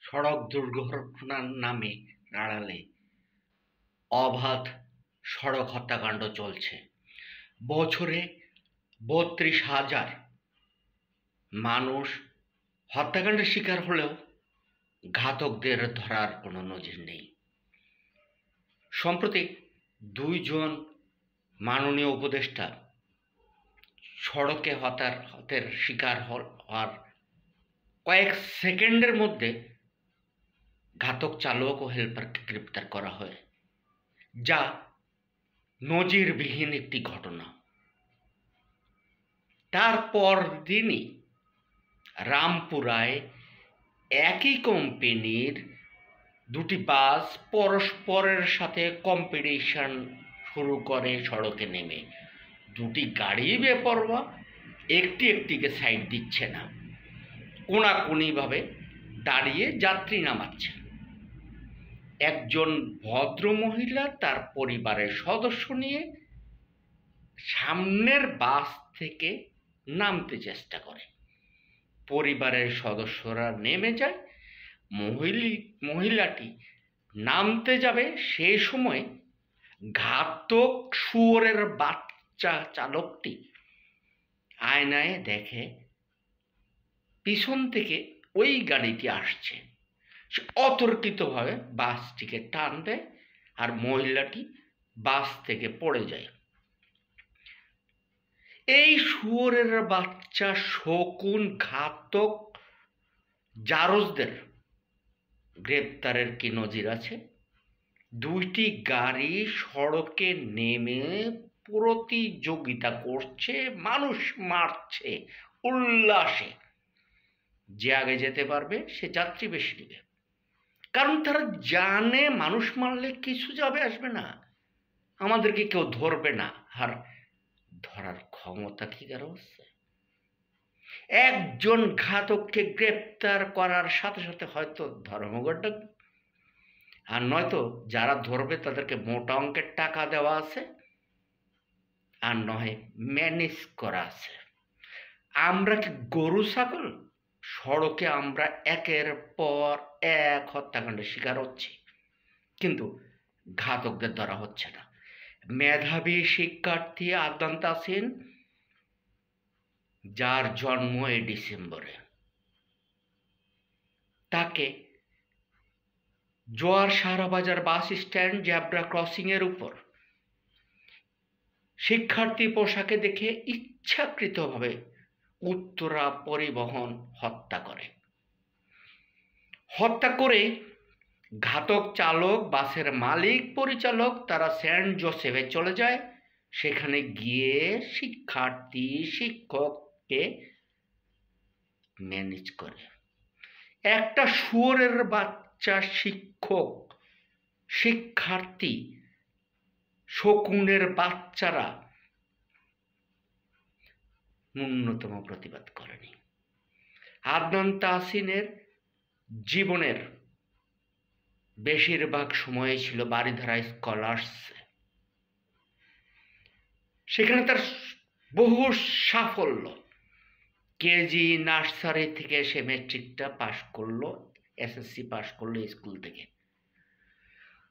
সড়ক দুর্ঘটনার নামে আড়ালে অবাধ সড়ক হত্যাকাণ্ড চলছে। বছরে ৩২,০০০ মানুষ হত্যাকাণ্ডের শিকার হলেও ঘাতকদের ধরার কোনো নজির নেই। সম্প্রতি ২ জন মাননীয় উপদেষ্টা সড়কে হতাহতের শিকার হওয়ার কয়েক সেকেন্ডের মধ্যে ঘাতক চালক ও হেলপারকে গ্রেপ্তার করা হয়, যা নজিরবিহীন একটি ঘটনা। তারপর দিনই রামপুরায় একই কোম্পানির ২টি বাস পরস্পরের সাথে কম্পিটিশন শুরু করে সড়কে নেমে। ২টি গাড়ি বেপরোয়া, একটিকে সাইড দিচ্ছে না, কোনাকুনিভাবে দাঁড়িয়ে যাত্রী নামাচ্ছে। একজন ভদ্রমহিলা তার পরিবারের সদস্য নিয়ে সামনের বাস থেকে নামতে চেষ্টা করে। পরিবারের সদস্যরা নেমে যায়। মহিলাটি নামতে যাবে, সেই সময় ঘাতক শুয়োরের বাচ্চা চালকটি আয়নায় দেখে পিছন থেকে ওই গাড়িটি আসছে। সে অতর্কিতভাবে বাসটিকে টান দেয় আর মহিলাটি বাস থেকে পড়ে যায়। এই শুয়োরের বাচ্চা শকুন ঘাতক জারজদের গ্রেপ্তারের কি নজির আছে? ২টি গাড়ি সড়কে নেমে প্রতিযোগিতা করছে, মানুষ মারছে উল্লাসে। যে আগে যেতে পারবে সে যাত্রী বেশি নেবে, কারণ তারা জানে মানুষ মারলে কিছু যাবে আসবে না, আমাদেরকে কেউ ধরবে না। আর ধরার ক্ষমতা কি কারো আছে? একজন ঘাতককে গ্রেপ্তার করার সাথে সাথে হয়তো ধর্মঘট ডাকবে, আর নয়তো যারা ধরবে তাদেরকে মোটা অঙ্কের টাকা দেওয়া আছে, আর নয় ম্যানেজ করা আছে। আমরা কি গরু ছাগল? সড়কে আমরা একের পর এক হত্যাকাণ্ডের শিকার হচ্ছি, কিন্তু ঘাতকদের ধরা হচ্ছে না। মেধাবী শিক্ষার্থী আদনান তাসিন, যার জন্ম এই ডিসেম্বরে, তাকে জোয়ার সাহারাবাজার বাস স্ট্যান্ড জেব্রা ক্রসিং এর উপর শিক্ষার্থী পোশাকে দেখে ইচ্ছাকৃতভাবে উত্তরা পরিবহন হত্যা করে ঘাতক চালক, বাসের মালিক, পরিচালক তারা সেন্ট জোসেফে চলে যায়। সেখানে গিয়ে শিক্ষার্থী শিক্ষককে ম্যানেজ করে। একটা শুয়োরের বাচ্চা শিক্ষক, শিক্ষার্থী, শকুনের বাচ্চারা ন্যূনতম প্রতিবাদ করেনি। আদনান তাসিনের জীবনের বেশিরভাগ সময় ছিল বারিধারা স্কলার্স। সেখানে তার বহু সাফল্য। কেজি নার্সারি থেকে সে ম্যাট্রিকটা পাশ করলো, এসএসসি পাশ করলো স্কুল থেকে।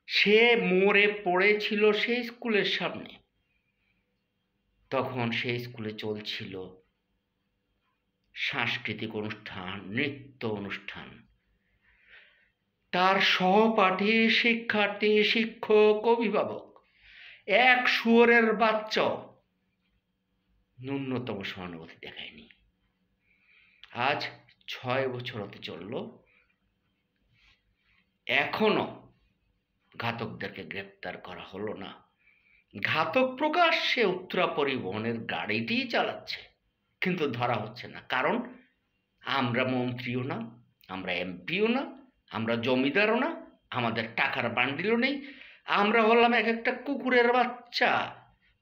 সে মরে পড়েছিল সেই স্কুলের সামনে। তখন সেই স্কুলে চলছিল সাংস্কৃতিক অনুষ্ঠান, নৃত্য অনুষ্ঠান। তার সহপাঠী, শিক্ষার্থী, শিক্ষক, অভিভাবক, এক শুয়োরের বাচ্চাও ন্যূনতম সহানুভূতি দেখায়নি। আজ ৬ বছর হতে চলল, এখনো ঘাতকদেরকে গ্রেপ্তার করা হলো না। ঘাতক প্রকাশ্যে উত্তরা পরিবহনের গাড়িটি চালাচ্ছে, কিন্তু ধরা হচ্ছে না। কারণ আমরা মন্ত্রীও না, আমরা এমপিও না, আমরা জমিদারও না, আমাদের টাকার বান্ডিলও নেই। আমরা হলাম এক একটা কুকুরের বাচ্চা।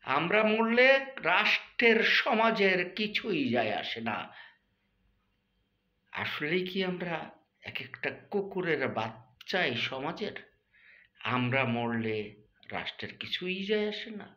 আমরা মরলে রাষ্ট্রের, সমাজের কিছুই যায় আসে না। আসলেই কি আমরা এক একটা কুকুরের বাচ্চা এই সমাজের? আমরা মরলে রাষ্ট্রের কিছুই যায় আসে না।